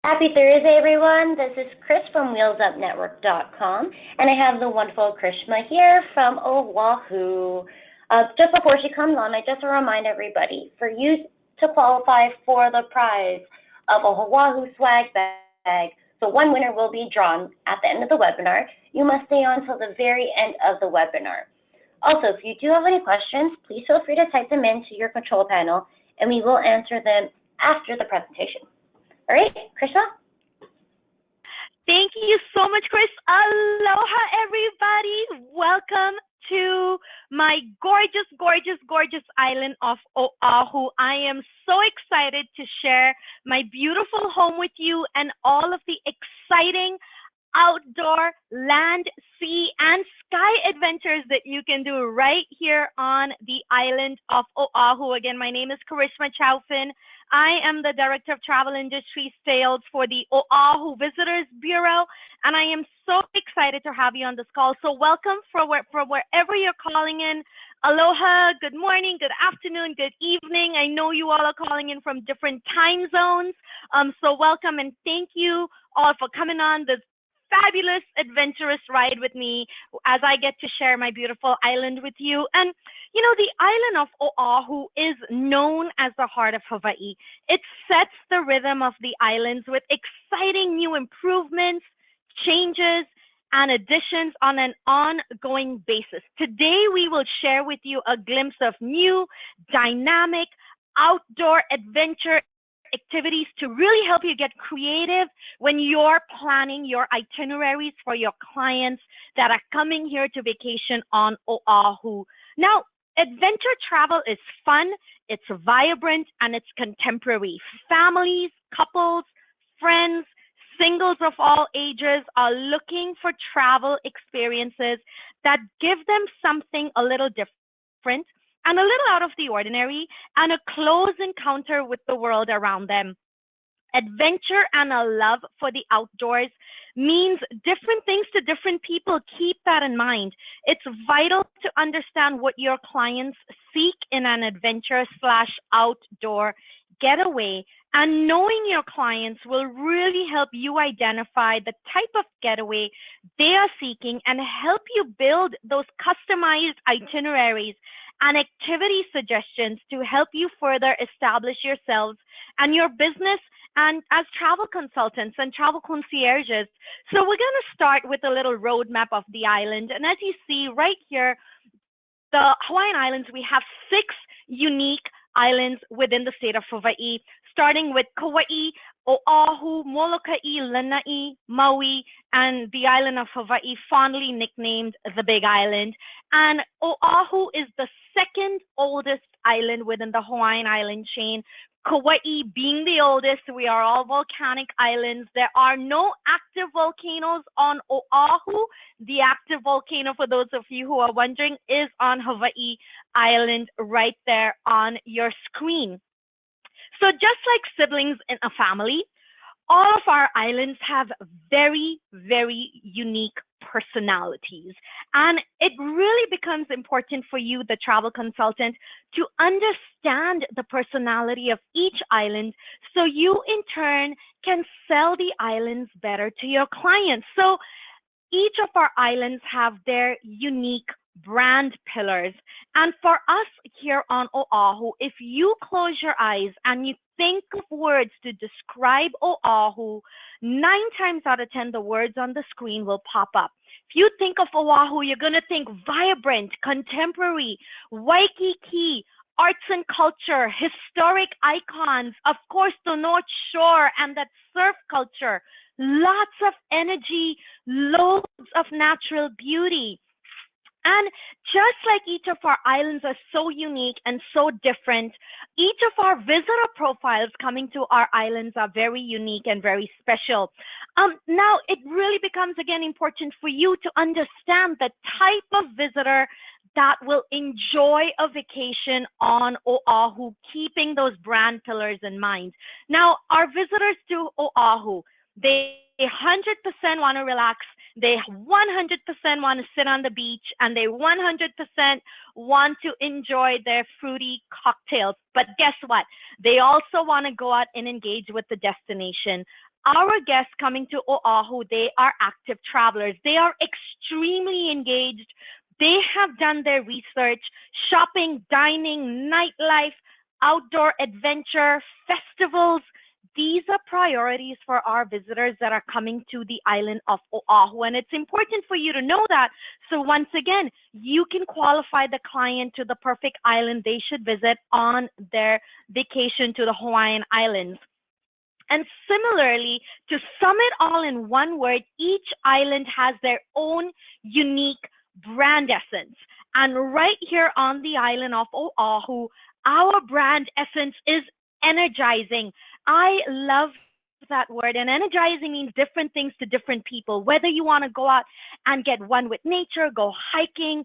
Happy Thursday, everyone. This is Chris from WheelsUpNetwork.com, and I have the wonderful Krishma here from Oahu. Just before she comes on, I just want to remind everybody, for you to qualify for the prize of a Oahu swag bag, so one winner will be drawn at the end of the webinar. You must stay on until the very end of the webinar. Also, if you do have any questions, please feel free to type them into your control panel, and we will answer them after the presentation. All right, Krishna? Thank you so much, Chris. Aloha, everybody. Welcome to my gorgeous, gorgeous, gorgeous island of Oahu. I am so excited to share my beautiful home with you and all of the exciting outdoor land, sea, and sky adventures that you can do right here on the island of Oahu. Again, my name is Karishma Chaufin. I am the Director of Travel Industry Sales for the Oahu Visitors Bureau, and I am so excited to have you on this call. So welcome from wherever you're calling in. Aloha, good morning, good afternoon, good evening. I know you all are calling in from different time zones. So welcome and thank you all for coming on this fabulous adventurous ride with me as I get to share my beautiful island with you. And you know, the island of Oahu is known as the heart of Hawaii. It sets the rhythm of the islands with exciting new improvements, changes, and additions on an ongoing basis. Today, we will share with you a glimpse of new, dynamic, outdoor adventure activities to really help you get creative when you're planning your itineraries for your clients that are coming here to vacation on Oahu. Now, adventure travel is fun, it's vibrant, and it's contemporary. Families, couples, friends, singles of all ages are looking for travel experiences that give them something a little different and a little out of the ordinary, and a close encounter with the world around them. Adventure and a love for the outdoors means different things to different people. Keep that in mind. It's vital to understand what your clients seek in an adventure/outdoor getaway, and knowing your clients will really help you identify the type of getaway they are seeking and help you build those customized itineraries and activity suggestions to help you further establish yourselves and your business and as travel consultants and travel concierges. So we're going to start with a little roadmap of the island. And as you see right here, the Hawaiian Islands, we have 6 unique islands within the state of Hawaii, starting with Kauai, Oahu, Molokai, Lanai, Maui, and the island of Hawaii, fondly nicknamed the Big Island. And Oahu is the second oldest island within the Hawaiian island chain. Kauai being the oldest, we are all volcanic islands. There are no active volcanoes on Oahu. The active volcano, for those of you who are wondering, is on Hawaii Island right there on your screen. So just like siblings in a family, all of our islands have very, very unique personalities. And it really becomes important for you, the travel consultant, to understand the personality of each island so you in turn can sell the islands better to your clients. So each of our islands have their unique brand pillars. And for us here on Oahu, if you close your eyes and you think of words to describe Oahu, 9 times out of 10, the words on the screen will pop up. If you think of Oahu, you're going to think vibrant, contemporary, Waikiki, arts and culture, historic icons, of course, the North Shore and that surf culture, lots of energy, loads of natural beauty. And just like each of our islands are so unique and so different, each of our visitor profiles coming to our islands are very unique and very special. Now, it really becomes, again, important for you to understand the type of visitor that will enjoy a vacation on Oahu, keeping those brand pillars in mind. Now, our visitors to Oahu, they 100% want to relax. They 100% want to sit on the beach, and they 100% want to enjoy their fruity cocktails. But guess what? They also want to go out and engage with the destination. our guests coming to Oahu, they are active travelers. They are extremely engaged. They have done their research, shopping, dining, nightlife, outdoor adventure, festivals. These are priorities for our visitors that are coming to the island of Oahu. And it's important for you to know that. So once again, you can qualify the client to the perfect island they should visit on their vacation to the Hawaiian Islands. And similarly, to sum it all in one word, each island has their own unique brand essence. And right here on the island of Oahu, our brand essence is energizing. I love that word. And energizing means different things to different people. Whether you want to go out and get one with nature, go hiking,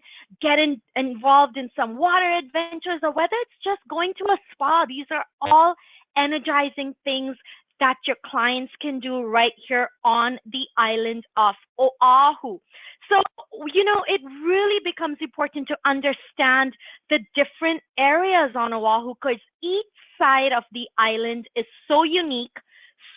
involved in some water adventures, or whether it's just going to a spa, these are all energizing things that your clients can do right here on the island of Oahu. So, it really becomes important to understand the different areas on Oahu, because each side of the island is so unique,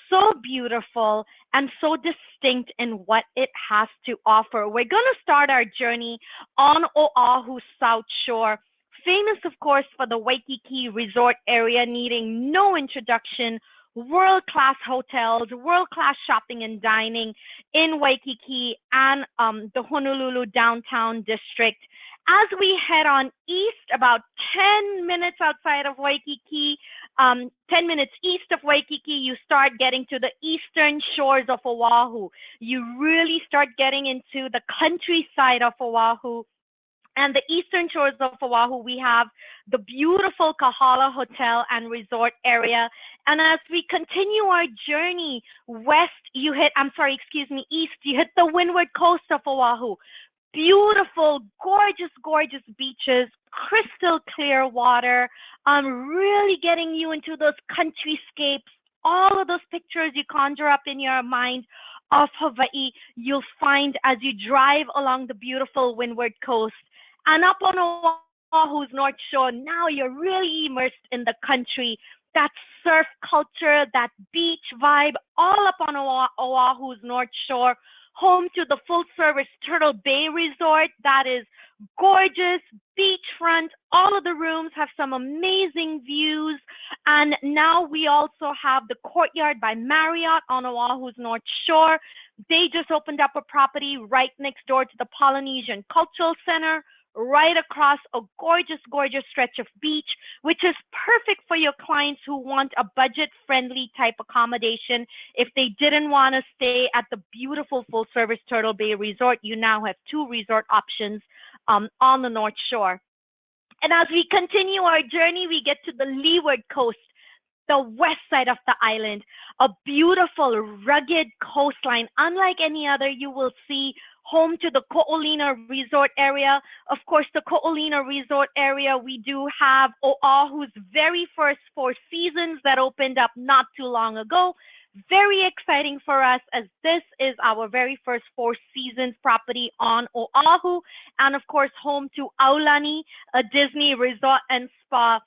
so beautiful, and so distinct in what it has to offer. We're going to start our journey on Oahu's South Shore, famous, of course, for the Waikiki Resort area, needing no introduction. World-class hotels, world-class shopping and dining in Waikiki and the Honolulu downtown district. As we head on east, about 10 minutes outside of Waikiki, 10 minutes east of Waikiki, you start getting to the eastern shores of Oahu. You really start getting into the countryside of Oahu. And the eastern shores of Oahu, we have the beautiful Kahala Hotel and Resort area. And as we continue our journey east, you hit the windward coast of Oahu. Beautiful, gorgeous, gorgeous beaches, crystal clear water, really getting you into those countryscapes, all of those pictures you conjure up in your mind of Hawaii, you'll find as you drive along the beautiful windward coast. And up on Oahu's North Shore, now you're really immersed in the country. That surf culture, that beach vibe, all up on Oahu's North Shore, home to the full-service Turtle Bay Resort. That is gorgeous, beachfront. All of the rooms have some amazing views. And now we also have the Courtyard by Marriott on Oahu's North Shore. They just opened up a property right next door to the Polynesian Cultural Center, right across a gorgeous, gorgeous stretch of beach, which is perfect for your clients who want a budget-friendly type accommodation. If they didn't want to stay at the beautiful full-service Turtle Bay Resort, you now have two resort options on the North Shore. And as we continue our journey, we get to the leeward coast, the west side of the island, a beautiful, rugged coastline, unlike any other you will see, home to the Ko'olina Resort area. Of course, the Ko'olina Resort area, we do have Oahu's very first Four Seasons that opened up not too long ago. Very exciting for us, as this is our very first Four Seasons property on Oahu. And of course, home to Aulani, a Disney resort and spa.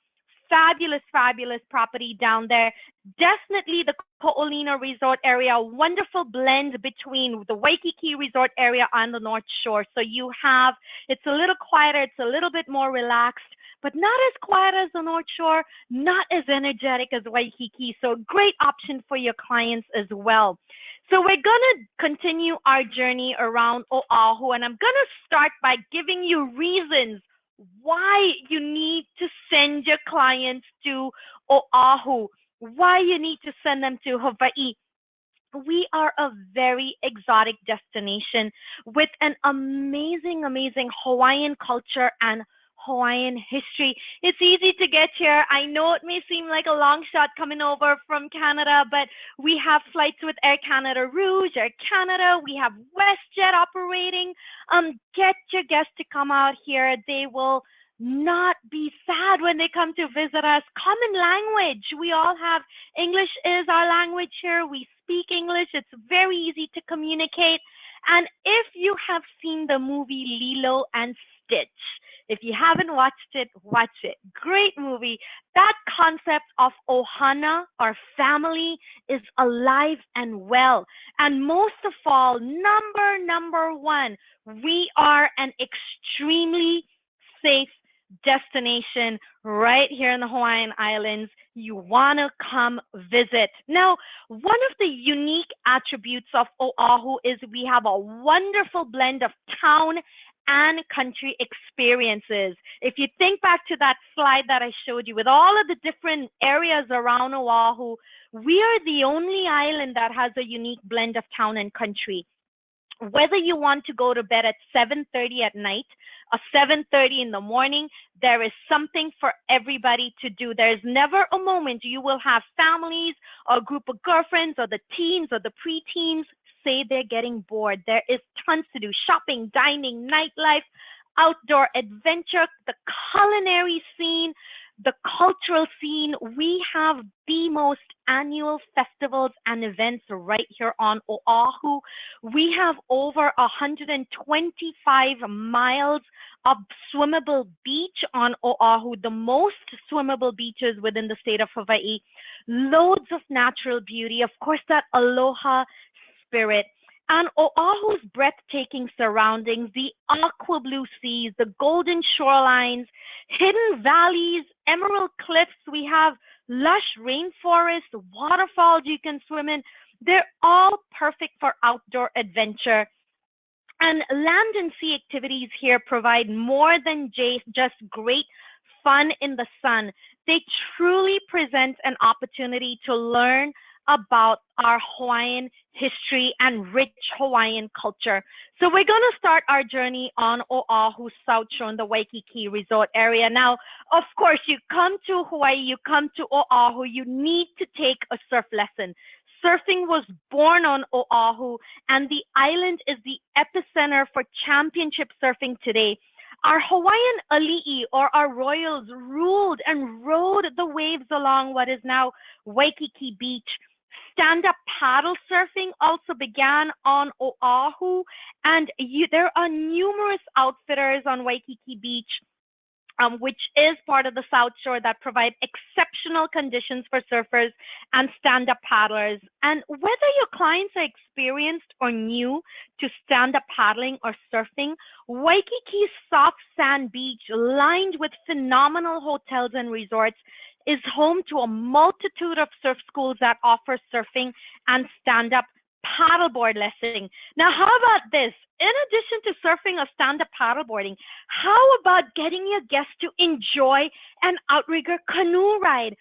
Fabulous, fabulous property down there. Definitely the Ko'olina Resort area, wonderful blend between the Waikiki Resort area and the North Shore. So you have, it's a little quieter, it's a little bit more relaxed, but not as quiet as the North Shore, not as energetic as Waikiki. So great option for your clients as well. So we're going to continue our journey around Oahu, and I'm going to start by giving you reasons why you need to send your clients to Oahu, why you need to send them to Hawaii. We are a very exotic destination with an amazing, amazing Hawaiian culture and Hawaiian history. It's easy to get here. I know it may seem like a long shot coming over from Canada, but we have flights with Air Canada Rouge, Air Canada. We have WestJet operating. Get your guests to come out here. They will not be sad when they come to visit us. Common language. We all have English is our language here. We speak English. It's very easy to communicate. And if you have seen the movie Lilo and Stitch. If you haven't watched it, watch it. Great movie. That concept of ohana, or family, is alive and well. And most of all, number one, we are an extremely safe destination right here in the Hawaiian Islands. You want to come visit. Now, one of the unique attributes of Oahu is we have a wonderful blend of town and country experiences. If you think back to that slide that I showed you with all of the different areas around Oahu, we are the only island that has a unique blend of town and country. Whether you want to go to bed at 7:30 at night or 7:30 in the morning, there is something for everybody to do. There's never a moment you will have families or a group of girlfriends or the teens or the preteens say they're getting bored. There is tons to do: shopping, dining, nightlife, outdoor adventure, the culinary scene, the cultural scene. We have the most annual festivals and events right here on Oahu. We have over 125 miles of swimmable beach on Oahu, the most swimmable beaches within the state of Hawaii. Loads of natural beauty, of course, that aloha spirit. And Oahu's breathtaking surroundings, the aqua blue seas, the golden shorelines, hidden valleys, emerald cliffs. We have lush rainforests, waterfalls you can swim in. They're all perfect for outdoor adventure. And land and sea activities here provide more than just great fun in the sun. They truly present an opportunity to learn about our Hawaiian history and rich Hawaiian culture. So we're going to start our journey on Oahu's South Shore in the Waikiki Resort area. Now, of course, you come to Hawaii, you come to Oahu, you need to take a surf lesson. Surfing was born on Oahu, and the island is the epicenter for championship surfing today. Our Hawaiian ali'i, or our royals, ruled and rode the waves along what is now Waikiki Beach. Stand-up paddle surfing also began on Oahu, and there are numerous outfitters on Waikiki Beach, which is part of the South Shore, that provide exceptional conditions for surfers and stand-up paddlers. And whether your clients are experienced or new to stand-up paddling or surfing, Waikiki's soft sand beach, lined with phenomenal hotels and resorts, is home to a multitude of surf schools that offer surfing and stand-up paddleboard lessons. Now, how about this? In addition to surfing or stand-up paddleboarding, how about getting your guests to enjoy an outrigger canoe ride?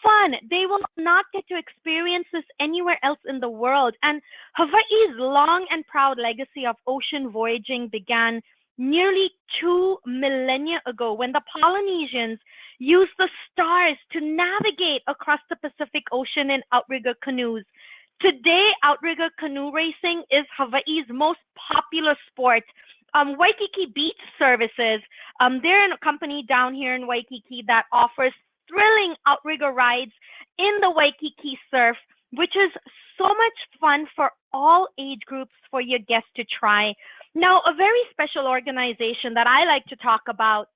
Fun. They will not get to experience this anywhere else in the world. And Hawaii's long and proud legacy of ocean voyaging began nearly 2 millennia ago, when the Polynesians used the stars to navigate across the Pacific Ocean in outrigger canoes. Today, outrigger canoe racing is Hawaii's most popular sport. Waikiki Beach Services, they're a company down here in Waikiki that offers thrilling outrigger rides in the Waikiki surf, which is so much fun for all age groups for your guests to try. Now, a very special organization that I like to talk about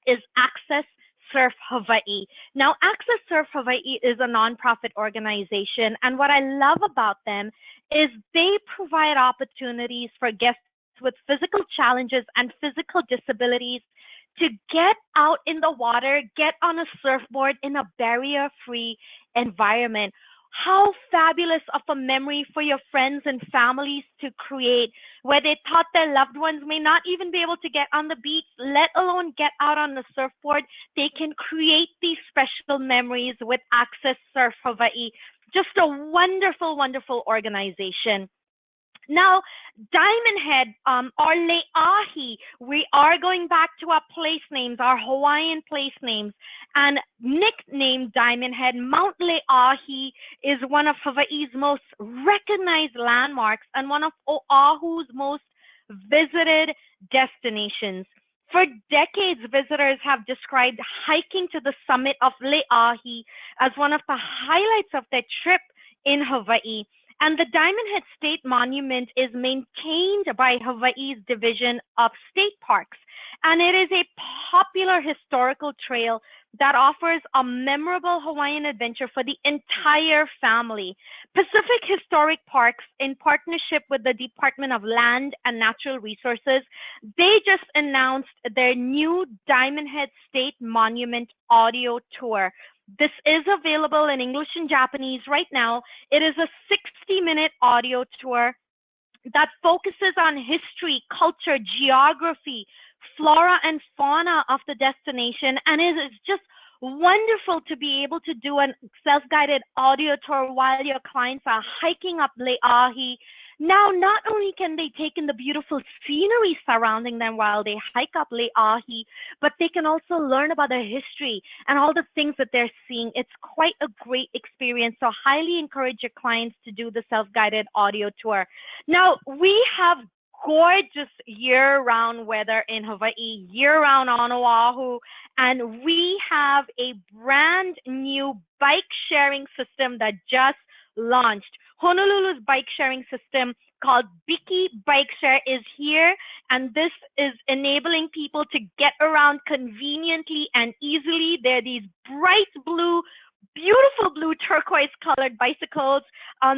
is Access Surf Hawaii. Now, Access Surf Hawaii is a nonprofit organization, and what I love about them is they provide opportunities for guests with physical challenges and physical disabilities to get out in the water, get on a surfboard in a barrier-free environment. How fabulous of a memory for your friends and families to create, where they thought their loved ones may not even be able to get on the beach, let alone get out on the surfboard. They can create these special memories with Access Surf Hawaii. Just a wonderful, wonderful organization. Now, Diamond Head, or Le'ahi, we are going back to our place names, our Hawaiian place names, and nicknamed Diamond Head. Mount Le'ahi is one of Hawaii's most recognized landmarks and one of Oahu's most visited destinations. For decades, visitors have described hiking to the summit of Le'ahi as one of the highlights of their trip in Hawaii. And the Diamond Head State Monument is maintained by Hawaii's Division of State Parks. And it is a popular historical trail that offers a memorable Hawaiian adventure for the entire family. Pacific Historic Parks, in partnership with the Department of Land and Natural Resources, they just announced their new Diamond Head State Monument audio tour. This is available in English and Japanese right now. It is a 60-minute audio tour that focuses on history, culture, geography, flora and fauna of the destination, and it is just wonderful to be able to do a self-guided audio tour while your clients are hiking up Le'ahi. Now, not only can they take in the beautiful scenery surrounding them while they hike up Le'ahi, but they can also learn about their history and all the things that they're seeing. It's quite a great experience, so highly encourage your clients to do the self-guided audio tour. Now, we have gorgeous year-round weather in Hawaii, year-round on Oahu, and we have a brand new bike sharing system that just launched. Honolulu's bike sharing system called Biki Bike Share is here, and this is enabling people to get around conveniently and easily. There are these bright blue, beautiful blue turquoise colored bicycles.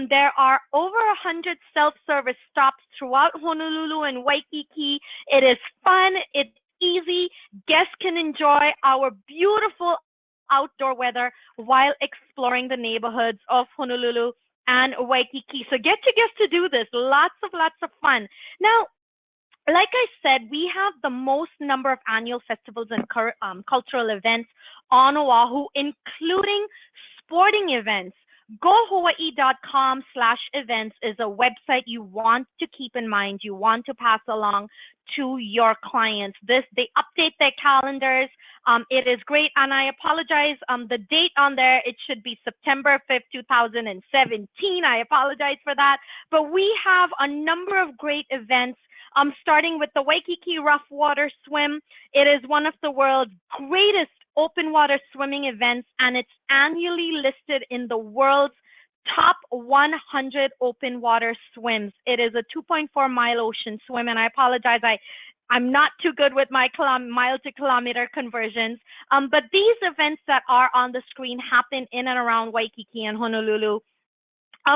There are over 100 self-service stops throughout Honolulu and Waikiki. It is fun, it's easy. Guests can enjoy our beautiful outdoor weather while exploring the neighborhoods of Honolulu and Waikiki. So get your guests to do this. Lots of fun. Now, like I said, we have the most number of annual festivals and cultural events on Oahu, including sporting events. GoHawaii.com/events is a website you want to keep in mind, you want to pass along to your clients. They update their calendars. It is great, and I apologize. The date on there, it should be September 5th, 2017. I apologize for that. But we have a number of great events, starting with the Waikiki Rough Water Swim. It is one of the world's greatest open water swimming events, and it's annually listed in the world's top 100 open water swims. It is a 2.4-mile ocean swim, and I apologize, I'm not too good with my mile to kilometer conversions, but these events that are on the screen happen in and around Waikiki and Honolulu.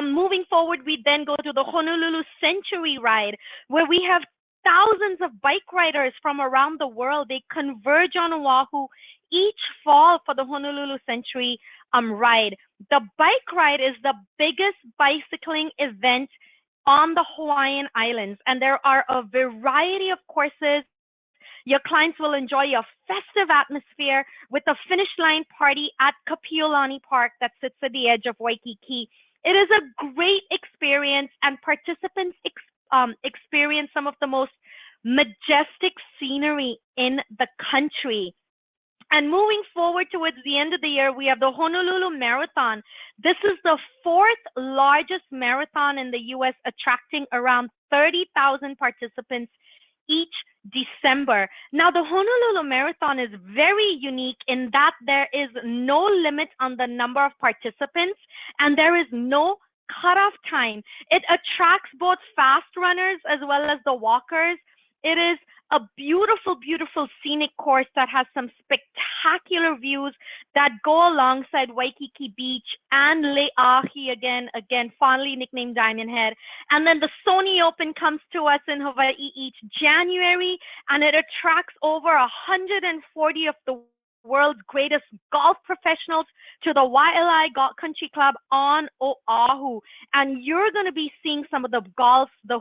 Moving forward, we then go to the Honolulu Century Ride, where we have thousands of bike riders from around the world. They converge on Oahu each fall for the Honolulu Century Ride. The bike ride is the biggest bicycling event on the Hawaiian Islands, and there are a variety of courses. Your clients will enjoy a festive atmosphere with a finish line party at Kapiolani Park that sits at the edge of Waikiki. It is a great experience, and participants experience some of the most majestic scenery in the country. And moving forward towards the end of the year, we have the Honolulu Marathon. This is the 4th largest marathon in the U.S., attracting around 30,000 participants each December. Now, the Honolulu Marathon is very unique in that there is no limit on the number of participants, and there is no cutoff time. It attracts both fast runners as well as the walkers. It is a beautiful, beautiful scenic course that has some spectacular views that go alongside Waikiki Beach and Le'ahi, again fondly nicknamed Diamond Head. And then the Sony Open comes to us in Hawaii each January, and it attracts over 140 of the world's greatest golf professionals to the Waialae Golf Country Club on Oahu. And you're going to be seeing some of the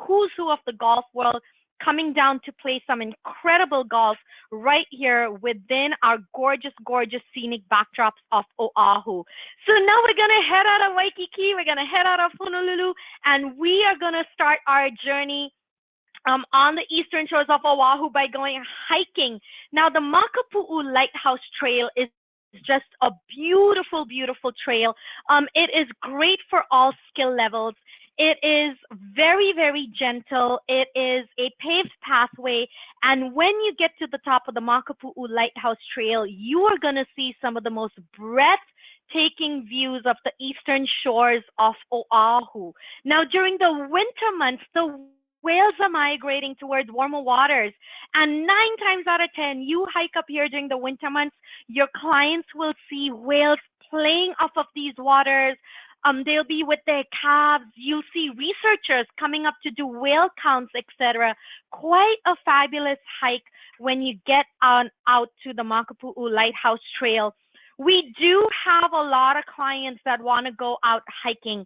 who's who of the golf world coming down to play some incredible golf right here within our gorgeous, gorgeous scenic backdrops of Oahu. So now we're going to head out of Waikiki, we're going to head out of Honolulu, and we are going to start our journey on the eastern shores of Oahu by going hiking. Now, the Makapu'u Lighthouse Trail is just a beautiful, beautiful trail. It is great for all skill levels. It is very, very gentle. It is a paved pathway. And when you get to the top of the Makapu'u Lighthouse Trail, you are going to see some of the most breathtaking breathtaking views of the eastern shores of Oahu. Now, during the winter months, the whales are migrating towards warmer waters. And 9 times out of 10, you hike up here during the winter months, your clients will see whales playing off of these waters. They'll be with their calves. You'll see researchers coming up to do whale counts, etc. Quite a fabulous hike when you get on out to the Makapu'u Lighthouse Trail. We do have a lot of clients that want to go out hiking.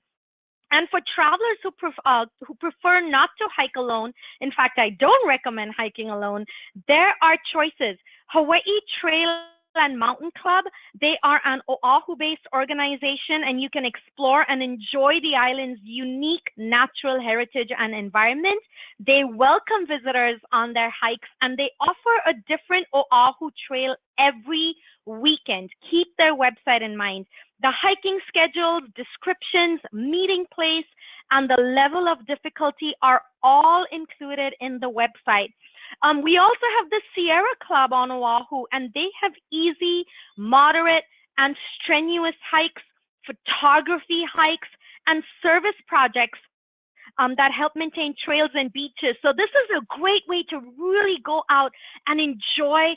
And for travelers who prefer not to hike alone, in fact, I don't recommend hiking alone, there are choices. Hawaii Trail and Mountain Club, they are an Oahu-based organization, and you can explore and enjoy the island's unique natural heritage and environment. They welcome visitors on their hikes, and they offer a different Oahu trail every weekend. Keep their website in mind. The hiking schedules, descriptions, meeting place, and the level of difficulty are all included in the website. We also have the Sierra Club on Oahu, and they have easy, moderate, and strenuous hikes, photography hikes, and service projects that help maintain trails and beaches. So this is a great way to really go out and enjoy,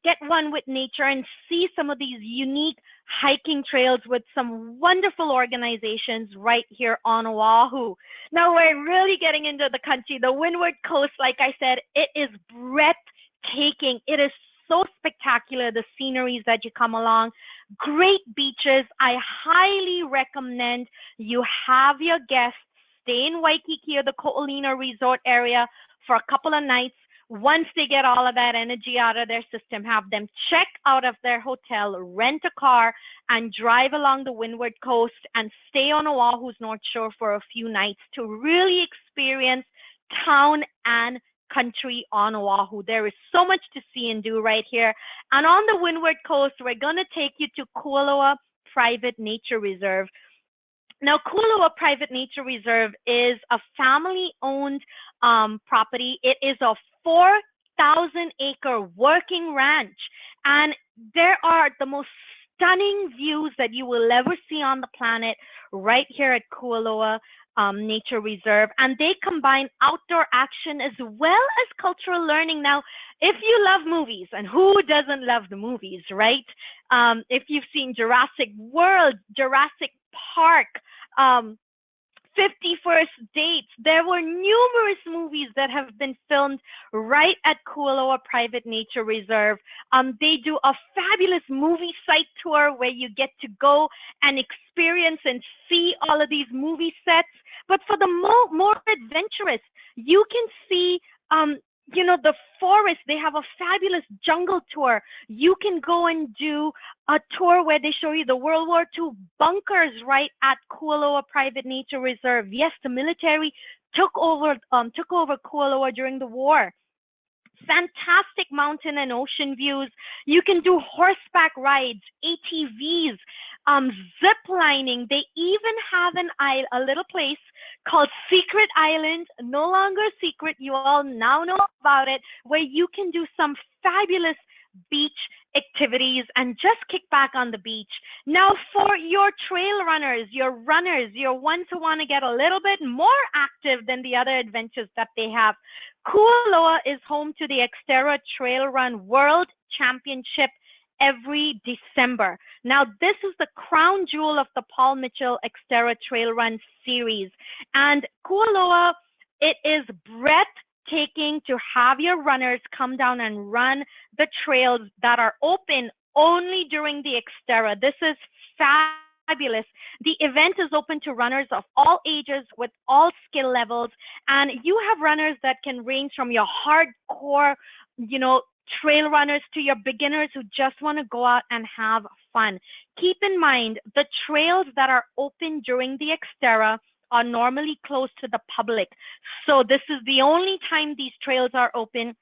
get one with nature and see some of these unique hiking trails with some wonderful organizations right here on Oahu. Now we're really getting into the country. The Windward Coast, like I said, it is breathtaking. It is so spectacular, the sceneries that you come along. Great beaches. I highly recommend you have your guests stay in Waikiki or the Ko'olina Resort area for a couple of nights. Once they get all of that energy out of their system, have them check out of their hotel, rent a car, and drive along the Windward Coast and stay on Oahu's North Shore for a few nights to really experience town and country on Oahu. There is so much to see and do right here. And on the Windward Coast, we're going to take you to Kualoa Private Nature Reserve. Now, Kualoa Private Nature Reserve is a family-owned property. It is a 4,000-acre working ranch, and there are the most stunning views that you will ever see on the planet right here at Kualoa Nature Reserve, and they combine outdoor action as well as cultural learning. Now, if you love movies, and who doesn't love the movies, right? If you've seen Jurassic World, Jurassic Park, 51st Dates, there were numerous movies that have been filmed right at Kualoa Private Nature Reserve. They do a fabulous movie site tour where you get to go and experience and see all of these movie sets. But for the more adventurous, you can see the forest. They have a fabulous jungle tour. You can go and do a tour where they show you the World War II bunkers right at Kualoa Private Nature Reserve. Yes, the military took over Kualoa during the war. Fantastic mountain and ocean views. You can do horseback rides, ATVs, zip lining. They even have a little place called Secret Island, no longer secret. You all now know about it, where you can do some fabulous beach activities and just kick back on the beach. Now, for your trail runners, your ones who want to get a little bit more active than the other adventures that they have, Kualoa is home to the Xterra Trail Run World Championship every December. Now, this is the crown jewel of the Paul Mitchell Xterra Trail Run series. And Kualoa, it is breathtaking to have your runners come down and run the trails that are open only during the Xterra. This is fabulous. The event is open to runners of all ages with all skill levels, and you have runners that can range from your hardcore, trail runners to your beginners who just want to go out and have fun. Keep in mind, the trails that are open during the Xterra are normally closed to the public. So this is the only time these trails are open.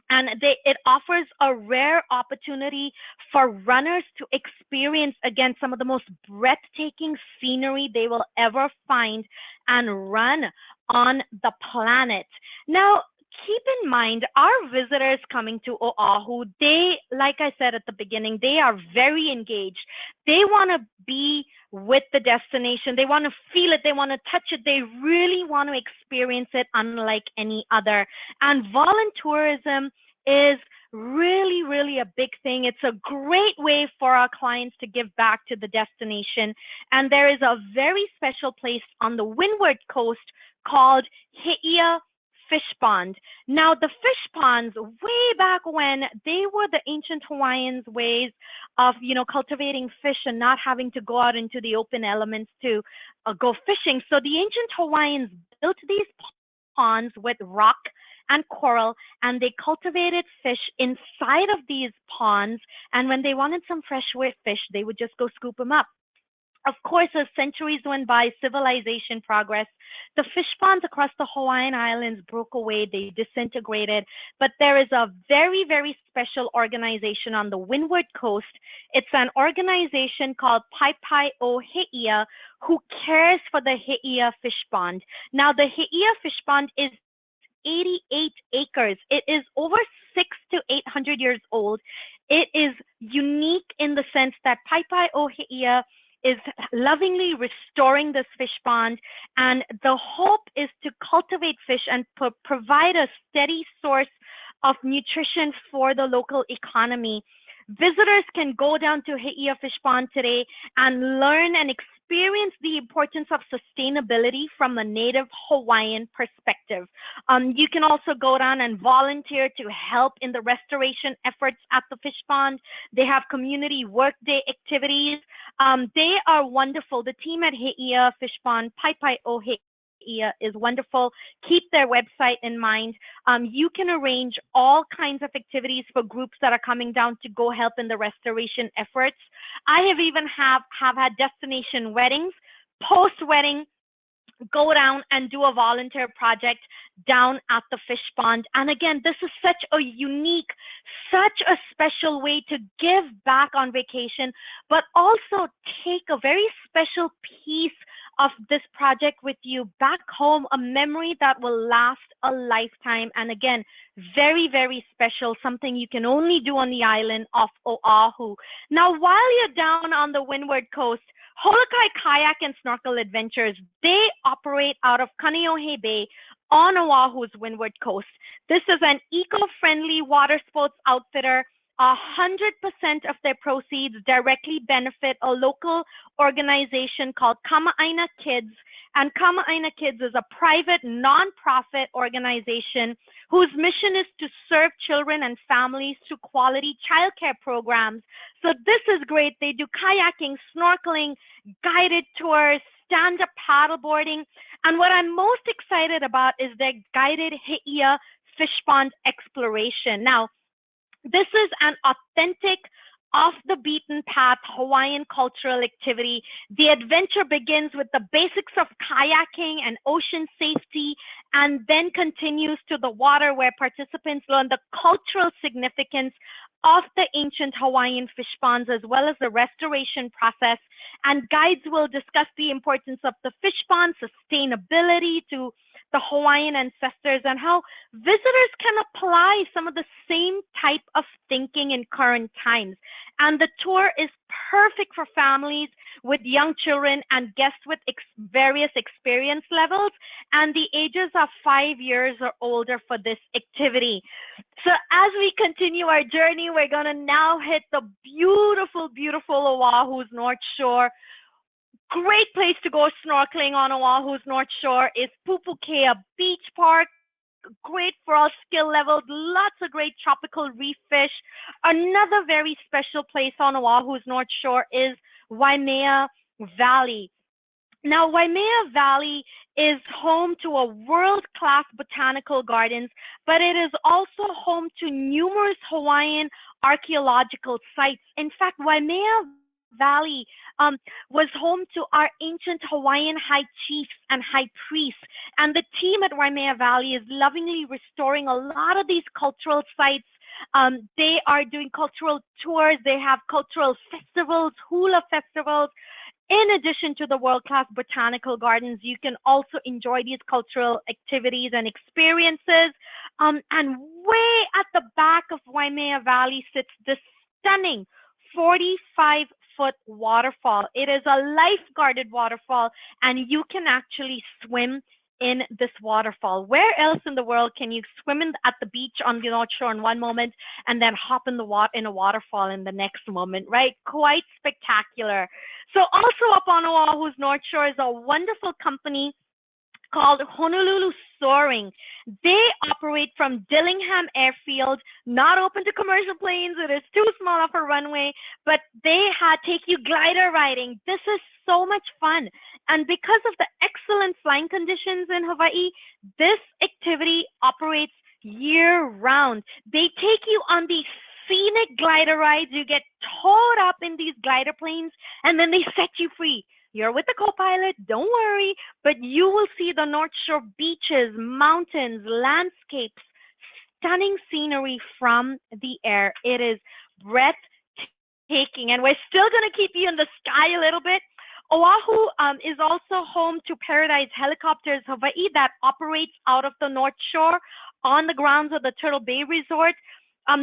And it offers a rare opportunity for runners to experience, again, some of the most breathtaking scenery they will ever find and run on the planet. Now, keep in mind, our visitors coming to Oahu, they, like I said at the beginning, they are very engaged. They want to be with the destination. They want to feel it. They want to touch it. They really want to experience it unlike any other. And voluntourism is really, really a big thing. It's a great way for our clients to give back to the destination. And there is a very special place on the windward coast called He'ia Fish Pond. Now, the fish ponds, way back when, they were the ancient Hawaiians' ways of, cultivating fish and not having to go out into the open elements to go fishing. So the ancient Hawaiians built these ponds with rock and coral, and they cultivated fish inside of these ponds. And when they wanted some fresh fish, they would just go scoop them up. Of course, as centuries went by, civilization progressed. The fish ponds across the Hawaiian Islands broke away, they disintegrated. But there is a very, very special organization on the windward coast. It's an organization called Paipai o He'ia, who cares for the He'ia fish pond. Now, the He'ia fish pond is 88 acres. It is over 600 to 800 years old. It is unique in the sense that Paipai o He'ia is lovingly restoring this fish pond, and the hope is to cultivate fish and provide a steady source of nutrition for the local economy. Visitors can go down to He'ia Fish Pond today and learn and experience the importance of sustainability from a native Hawaiian perspective. You can also go down and volunteer to help in the restoration efforts at the fish pond. They have community workday activities. They are wonderful. The team at He'ia Fish Pond, Paipai o He'ia, is wonderful. Keep their website in mind. You can arrange all kinds of activities for groups that are coming down to go help in the restoration efforts. I have even have had destination weddings, post-wedding, go down and do a volunteer project down at the fish pond. And again, this is such a unique, such a special way to give back on vacation, but also take a very special piece of this project with you back home, a memory that will last a lifetime. And again, very, very special, something you can only do on the island of Oahu. Now, while you're down on the windward coast, Holokai Kayak and Snorkel Adventures, they operate out of Kaneohe Bay on Oahu's windward coast. This is an eco-friendly water sports outfitter. 100% of their proceeds directly benefit a local organization called Kama'aina Kids. And Kama'aina Kids is a private, non-profit organization whose mission is to serve children and families through quality childcare programs. So this is great. They do kayaking, snorkeling, guided tours, stand-up paddleboarding. And what I'm most excited about is their guided He'ia fish pond exploration. Now, this is an authentic, off the beaten path Hawaiian cultural activity. The adventure begins with the basics of kayaking and ocean safety, and then continues to the water where participants learn the cultural significance of the ancient Hawaiian fish ponds, as well as the restoration process. And guides will discuss the importance of the fish pond, sustainability to the Hawaiian ancestors, and how visitors can apply some of the same type of thinking in current times. And the tour is perfect for families with young children and guests with various experience levels, and the ages of 5 years or older for this activity. So as we continue our journey, we're going to now hit the beautiful, beautiful Oahu's North Shore. Great place to go snorkeling on Oahu's North Shore is Pupukea Beach Park. Great for all skill levels, lots of great tropical reef fish. Another very special place on Oahu's North Shore is Waimea Valley. Now, Waimea Valley is home to a world-class botanical gardens, but it is also home to numerous Hawaiian archaeological sites. In fact, Waimea Valley was home to our ancient Hawaiian high chiefs and high priests. And the team at Waimea Valley is lovingly restoring a lot of these cultural sites. They are doing cultural tours. They have cultural festivals, hula festivals. In addition to the world-class botanical gardens, you can also enjoy these cultural activities and experiences. And way at the back of Waimea Valley sits this stunning 45-foot waterfall. It is a life-guarded waterfall, and you can actually swim in this waterfall. Where else in the world can you swim at the beach on the North Shore in one moment and then hop in a waterfall in the next moment, right? Quite spectacular. So also up on Oahu's North Shore is a wonderful company called Honolulu Soaring. They operate from Dillingham Airfield, not open to commercial planes. It is too small of a runway, but they take you glider riding. This is so much fun. And because of the excellent flying conditions in Hawaii, this activity operates year round. They take you on these scenic glider rides. You get towed up in these glider planes, and then they set you free. You're with the co-pilot, don't worry, but you will see the North Shore beaches, mountains, landscapes, stunning scenery from the air. It is breathtaking, and we're still going to keep you in the sky a little bit. Oahu is also home to Paradise Helicopters Hawaii that operates out of the North Shore on the grounds of the Turtle Bay Resort.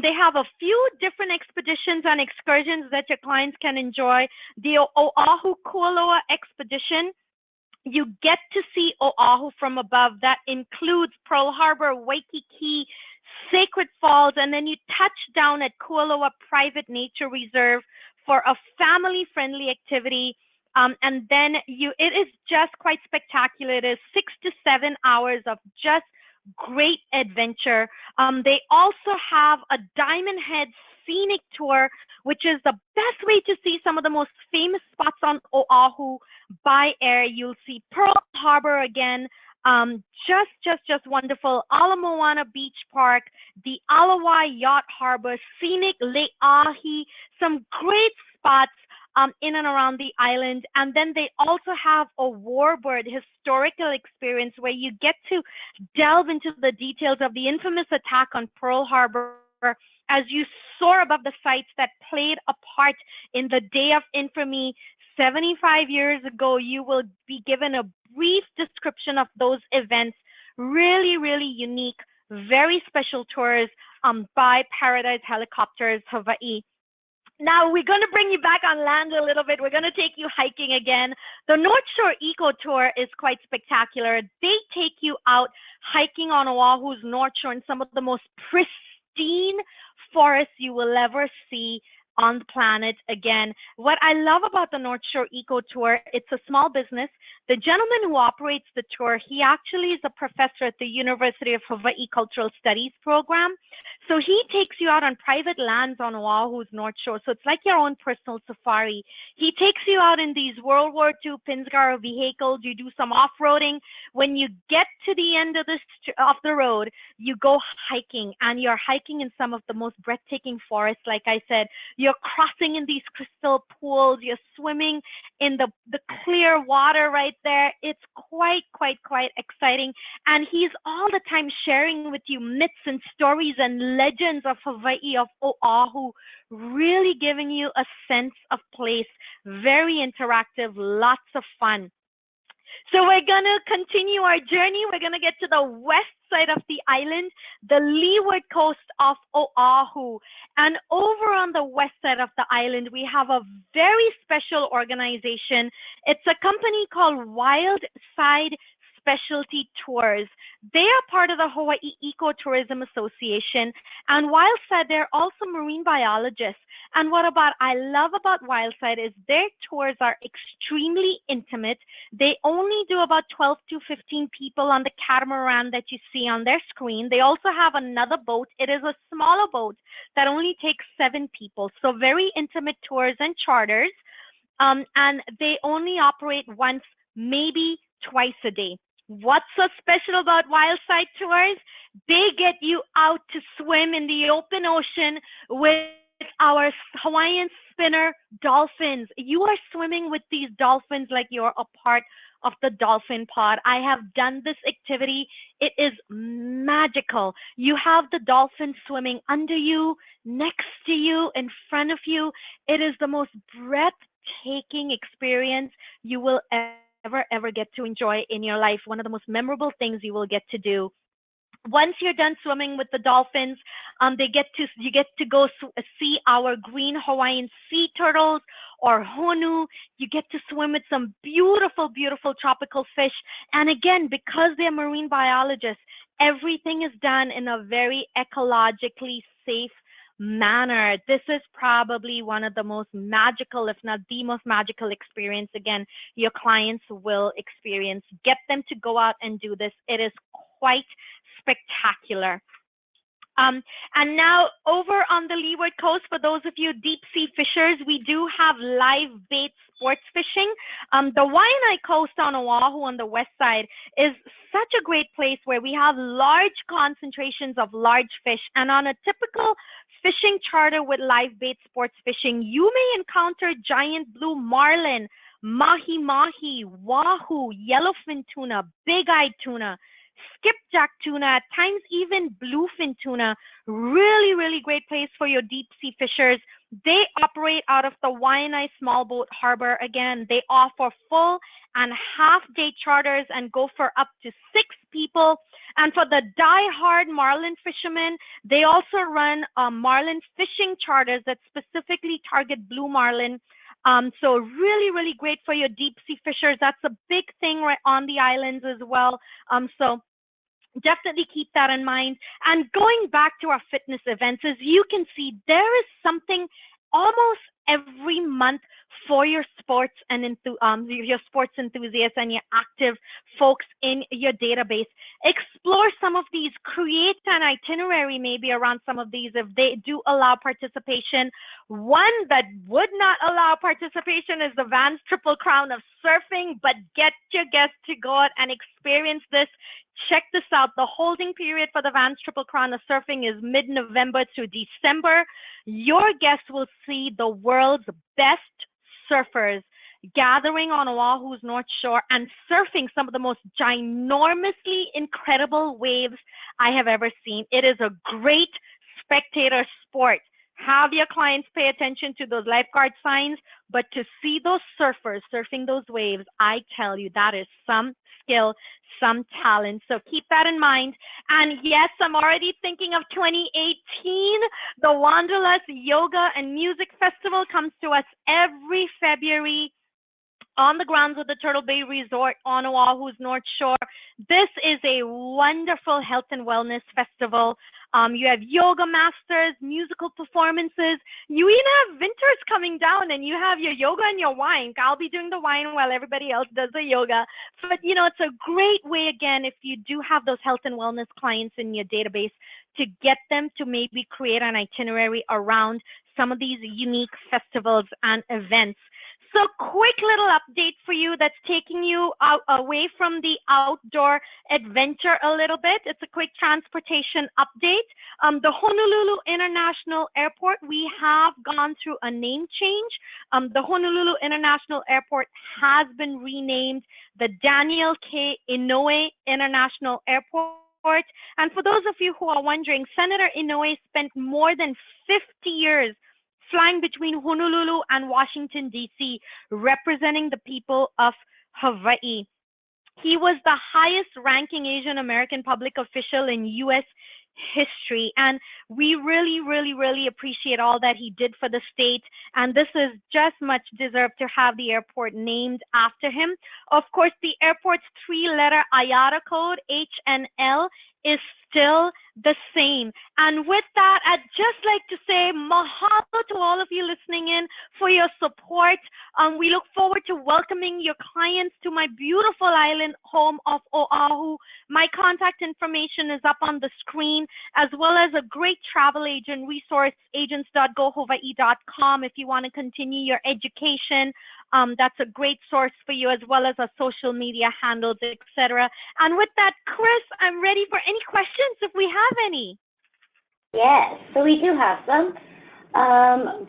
They have a few different expeditions and excursions that your clients can enjoy. The Oahu Kualoa expedition, you get to see Oahu from above. That includes Pearl Harbor, Waikiki, Sacred Falls, and then you touch down at Kualoa Private Nature Reserve for a family-friendly activity. And then it is just quite spectacular. It is 6 to 7 hours of just great adventure. They also have a Diamond Head scenic tour, which is the best way to see some of the most famous spots on Oahu by air. You'll see Pearl Harbor again, just wonderful. Ala Moana Beach Park, the Alawai Yacht Harbor, scenic Lake Ahi, some great spots in and around the island. And then they also have a warbird historical experience where you get to delve into the details of the infamous attack on Pearl Harbor as you soar above the sites that played a part in the Day of Infamy 75 years ago. You will be given a brief description of those events. Really, really unique, very special tours by Paradise Helicopters Hawaii. Now we're going to bring you back on land a little bit. We're going to take you hiking again. The North Shore Eco Tour is quite spectacular. They take you out hiking on Oahu's North Shore in some of the most pristine forests you will ever see on the planet. Again, what I love about the North Shore Eco Tour, it's a small business. The gentleman who operates the tour, he actually is a professor at the University of Hawaii Cultural Studies program. So he takes you out on private lands on Oahu's North Shore. So it's like your own personal safari. He takes you out in these World War II Pinzgara vehicles. You do some off-roading. When you get to the end of the road, you go hiking, and you're hiking in some of the most breathtaking forests. Like I said, you're crossing in these crystal pools. You're swimming in the clear water right there. It's quite exciting. And he's all the time sharing with you myths and stories and legends of Hawaii, of Oahu, really giving you a sense of place. Very interactive, lots of fun. So we're going to continue our journey. We're going to get to the west side of the island, the leeward coast of Oahu. And over on the west side of the island, we have a very special organization. It's a company called Wild Side Specialty Tours. They are part of the Hawaii Ecotourism Association, and Wildside, they're also marine biologists. And what I love about Wildside is their tours are extremely intimate. They only do about 12 to 15 people on the catamaran that you see on their screen. They also have another boat. It is a smaller boat that only takes 7 people. So very intimate tours and charters. And they only operate once, maybe twice a day. What's so special about Wildside Tours? They get you out to swim in the open ocean with our Hawaiian spinner dolphins. You are swimming with these dolphins like you're a part of the dolphin pod. I have done this activity. It is magical. You have the dolphins swimming under you, next to you, in front of you. It is the most breathtaking experience you will ever get to enjoy in your life. One of the most memorable things you will get to do. Once you're done swimming with the dolphins, you get to go see our green Hawaiian sea turtles or honu. You get to swim with some beautiful, beautiful tropical fish. And again, because they're marine biologists, everything is done in a very ecologically safe manner. This is probably one of the most magical, if not the most magical experience, again, your clients will experience. Get them to go out and do this. It is quite spectacular. And now over on the leeward coast, for those of you deep sea fishers, we do have live bait sports fishing. The Waianae Coast on Oahu on the west side is such a great place where we have large concentrations of large fish. And on a typical fishing charter with live bait sports fishing, you may encounter giant blue marlin, mahi-mahi, wahoo, yellowfin tuna, big-eyed tuna, skipjack tuna, at times even bluefin tuna. Really, really great place for your deep sea fishers. They operate out of the Waianae Small Boat Harbor. Again, they offer full and half-day charters and go for up to 6 people. And for the die-hard marlin fishermen, they also run marlin fishing charters that specifically target blue marlin. So really, really great for your deep sea fishers. That's a big thing right on the islands as well. So definitely keep that in mind. And going back to our fitness events, as you can see, there is something almost every month for your sports and your sports enthusiasts and your active folks in your database. Explore some of these, create an itinerary maybe around some of these if they do allow participation. One that would not allow participation is the Vans Triple Crown of Surfing, but get your guests to go out and experience this. Check this out. The holding period for the Vans Triple Crown of Surfing is mid-November to December. Your guests will see the world's best surfers gathering on Oahu's North Shore and surfing some of the most ginormously incredible waves I have ever seen. It is a great spectator sport. Have your clients pay attention to those lifeguard signs, but to see those surfers surfing those waves, I tell you, that is some skill, some talent. So keep that in mind. And yes, I'm already thinking of 2018. The Wanderlust Yoga and Music Festival comes to us every February on the grounds of the Turtle Bay Resort on Oahu's North Shore. This is a wonderful health and wellness festival. You have yoga masters, musical performances. You even have winters coming down and you have your yoga and your wine. I'll be doing the wine while everybody else does the yoga. But, you know, it's a great way, again, if you do have those health and wellness clients in your database, to get them to maybe create an itinerary around some of these unique festivals and events. So quick little update for you that's taking you away from the outdoor adventure a little bit. It's a quick transportation update. The Honolulu International Airport, we have gone through a name change. The Honolulu International Airport has been renamed the Daniel K. Inouye International Airport. And for those of you who are wondering, Senator Inouye spent more than 50 years flying between Honolulu and Washington, D.C., representing the people of Hawaii. He was the highest ranking Asian American public official in U.S. history. And we really, really, really appreciate all that he did for the state. And this is just much deserved to have the airport named after him. Of course, the airport's 3-letter IATA code, HNL, is still the same. And with that, I'd just like to say mahalo to all of you listening in for your support. We look forward to welcoming your clients to my beautiful island home of Oahu. My contact information is up on the screen, as well as a great travel agent resource, agents.gohawaii.com, if you want to continue your education. That's a great source for you, as well as our social media handles, etc. And with that, Chris, I'm ready for any questions if we have any. Yes, so we do have some.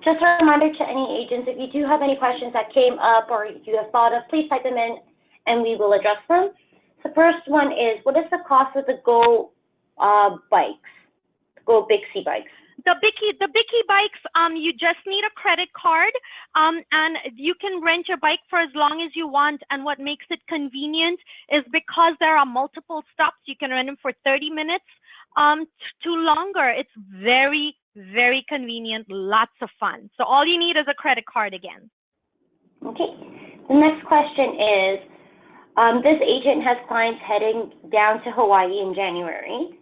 Just a reminder to any agents, if you do have any questions that came up or you have thought of, please type them in and we will address them. The first one is, what is the cost of the Go bikes, Go Big Sea bikes? The Bikie bikes, you just need a credit card, and you can rent your bike for as long as you want. And what makes it convenient is because there are multiple stops, you can rent them for 30 minutes, To longer. It's very, very convenient, lots of fun. So all you need is a credit card again. Okay. The next question is, this agent has clients heading down to Hawaii in January.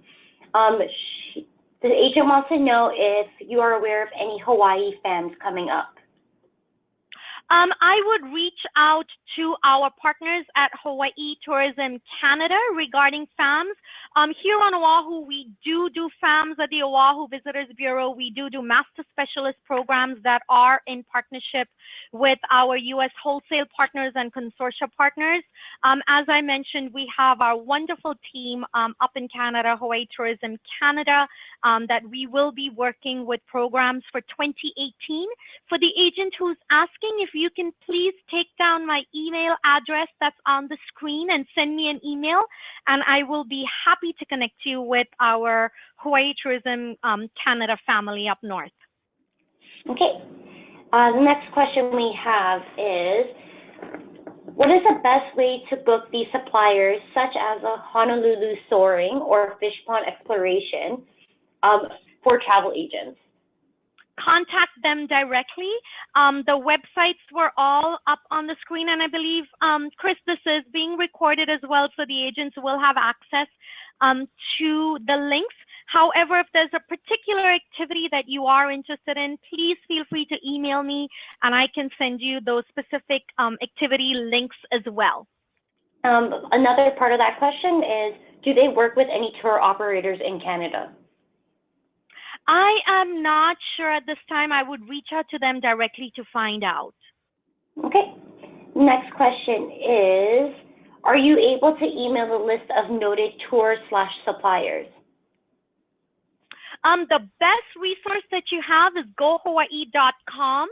The agent wants to know if you are aware of any Hawaii FAMs coming up. I would reach out to our partners at Hawaii Tourism Canada regarding FAMs. Here on Oahu, we do FAMs at the Oahu Visitors Bureau. We do Master Specialist programs that are in partnership with our U.S. wholesale partners and consortia partners. As I mentioned, we have our wonderful team up in Canada, Hawaii Tourism Canada, that we will be working with programs for 2018. For the agent who's asking, if you can please take down my email address that's on the screen and send me an email, and I will be happy to connect you with our Hawaii Tourism Canada family up north. Okay. The next question we have is, what is the best way to book these suppliers, such as a Honolulu soaring or fish pond exploration, for travel agents? Contact them directly. The websites were all up on the screen, and I believe, Chris, this is being recorded as well, so the agents will have access to the links. However, if there's a particular activity that you are interested in, please feel free to email me, and I can send you those specific activity links as well. Another part of that question is, do they work with any tour operators in Canada? I am not sure at this time. I would reach out to them directly to find out. Okay. Next question is, are you able to email the list of noted tour/suppliers? The best resource that you have is gohawaii.com.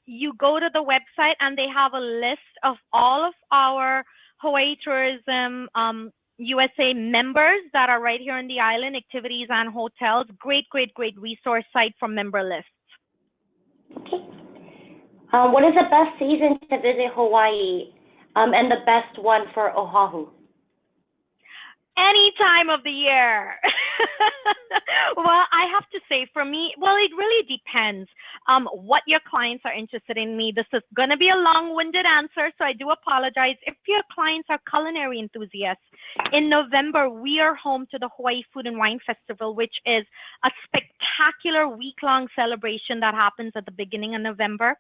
You go to the website and they have a list of all of our Hawaii Tourism USA members that are right here on the island, activities and hotels. Great resource site for member lists. Okay. What is the best season to visit Hawaii and the best one for Oahu? Any time of the year. Well, I have to say, for me, well, it really depends what your clients are interested in. This is going to be a long-winded answer, so I do apologize. If your clients are culinary enthusiasts, in November, we are home to the Hawaii Food and Wine Festival, which is a spectacular week-long celebration that happens at the beginning of November.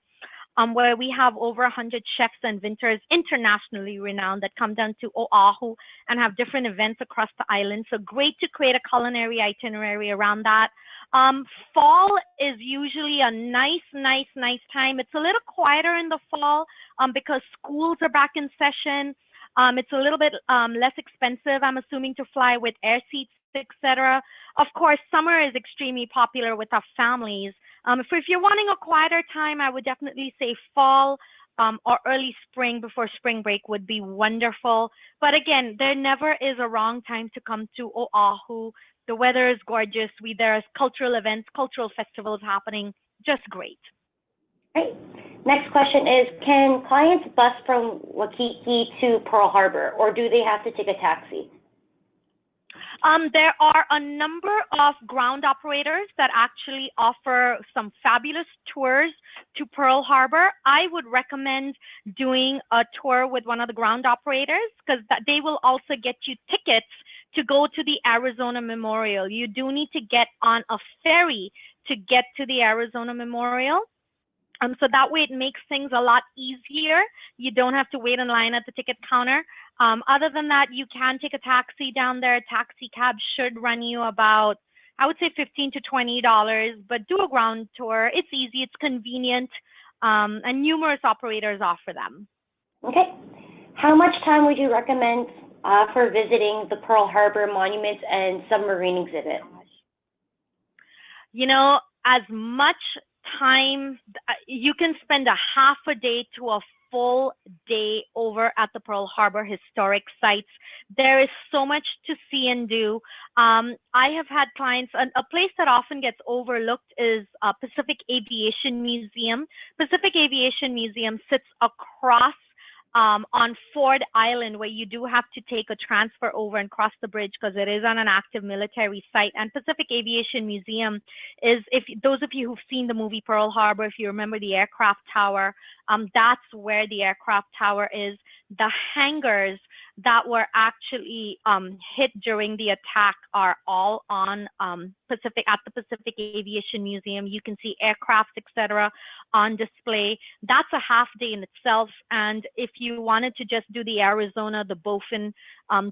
Where we have over 100 chefs and vendors internationally renowned that come down to Oahu and have different events across the island. So great to create a culinary itinerary around that. Fall is usually a nice time. It's a little quieter in the fall because schools are back in session. It's a little bit less expensive, I'm assuming, to fly with air seats, etc. Of course, summer is extremely popular with our families. If you're wanting a quieter time, I would definitely say fall or early spring before spring break would be wonderful. But again, there never is a wrong time to come to Oahu. The weather is gorgeous. There's cultural events, cultural festivals happening. Just great. Great. Next question is, can clients bus from Waikiki to Pearl Harbor, or do they have to take a taxi? There are a number of ground operators that actually offer some fabulous tours to Pearl Harbor. I would recommend doing a tour with one of the ground operators because they will also get you tickets to go to the Arizona Memorial. You do need to get on a ferry to get to the Arizona Memorial. So that way it makes things a lot easier. You don't have to wait in line at the ticket counter. Other than that, you can take a taxi down there. Taxi cab should run you about, I would say $15 to $20, but do a ground tour. It's easy, it's convenient, and numerous operators offer them. Okay. How much time would you recommend for visiting the Pearl Harbor Monuments and Submarine Exhibit? You know, as much time, you can spend a half a day to a full day over at the Pearl Harbor historic sites. There is so much to see and do. I have had clients, a place that often gets overlooked is Pacific Aviation Museum. Pacific Aviation Museum sits across on Ford Island, where you do have to take a transfer over and cross the bridge because it is on an active military site. And Pacific Aviation Museum is, if those of you who've seen the movie Pearl Harbor, if you remember the aircraft tower, that's where the aircraft tower is. The hangars that were actually hit during the attack are all on at the Pacific Aviation Museum. You can see aircraft, etc., on display. That's a half day in itself. And if you wanted to just do the Arizona, the Bofin,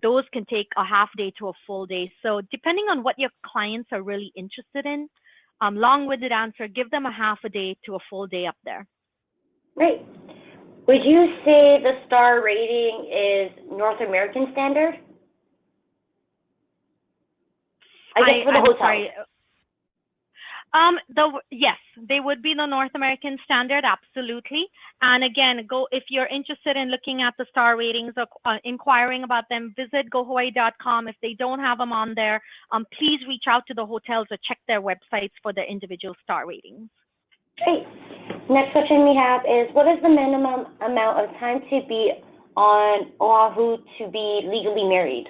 those can take a half day to a full day. So depending on what your clients are really interested in, long-winded answer, give them a half a day to a full day up there. Great. Would you say the star rating is North American standard? I guess for the hotel. Sorry. Yes, they would be the North American standard, absolutely. And again, if you're interested in looking at the star ratings or inquiring about them, visit gohawaii.com. If they don't have them on there, please reach out to the hotels or check their websites for their individual star ratings. Great. Next question we have is, what is the minimum amount of time to be on Oahu to be legally married?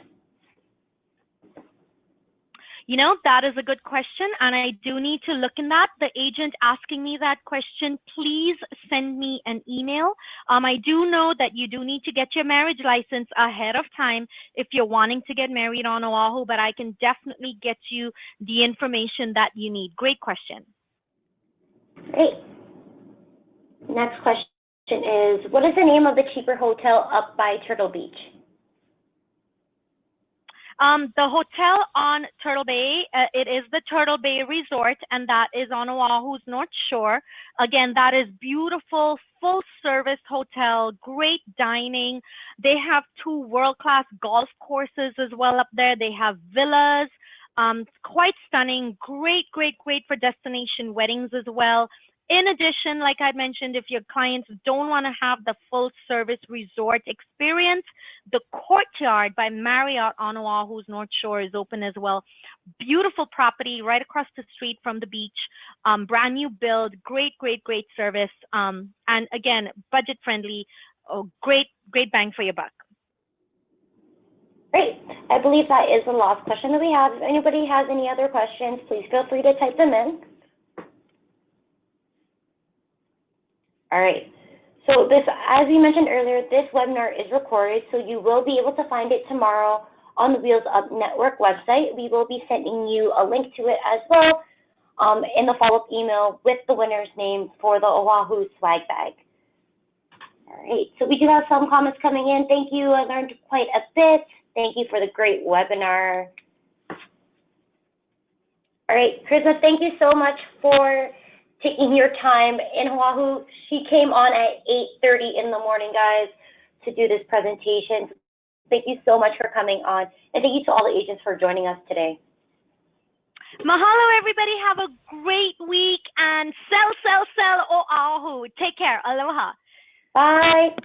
You know, that is a good question, and I do need to look in that. The agent asking me that question, please send me an email. I do know that you do need to get your marriage license ahead of time if you're wanting to get married on Oahu, but I can definitely get you the information that you need. Great question. Great. Next question is, what is the name of the cheaper hotel up by Turtle Beach? The hotel on Turtle Bay, it is the Turtle Bay Resort, and that is on Oahu's North Shore. Again, that is beautiful, full-service hotel, great dining. They have 2 world-class golf courses as well up there. They have villas, quite stunning, great for destination weddings as well. In addition, like I mentioned, if your clients don't want to have the full service resort experience, the Courtyard by Marriott on Oahu's North Shore is open as well. Beautiful property right across the street from the beach, brand new build, great service, and again, budget friendly, great bang for your buck. Great. I believe that is the last question that we have. If anybody has any other questions, please feel free to type them in. All right. So this, as we mentioned earlier, this webinar is recorded, so you will be able to find it tomorrow on the Wheels Up Network website. We will be sending you a link to it as well in the follow-up email with the winner's name for the Oahu swag bag. All right. So we do have some comments coming in. Thank you. I learned quite a bit. Thank you for the great webinar. All right, Krishna, thank you so much for taking your time in Oahu. She came on at 8:30 in the morning, guys, to do this presentation. Thank you so much for coming on. And thank you to all the agents for joining us today. Mahalo, everybody. Have a great week and sell Oahu. Take care. Aloha. Bye.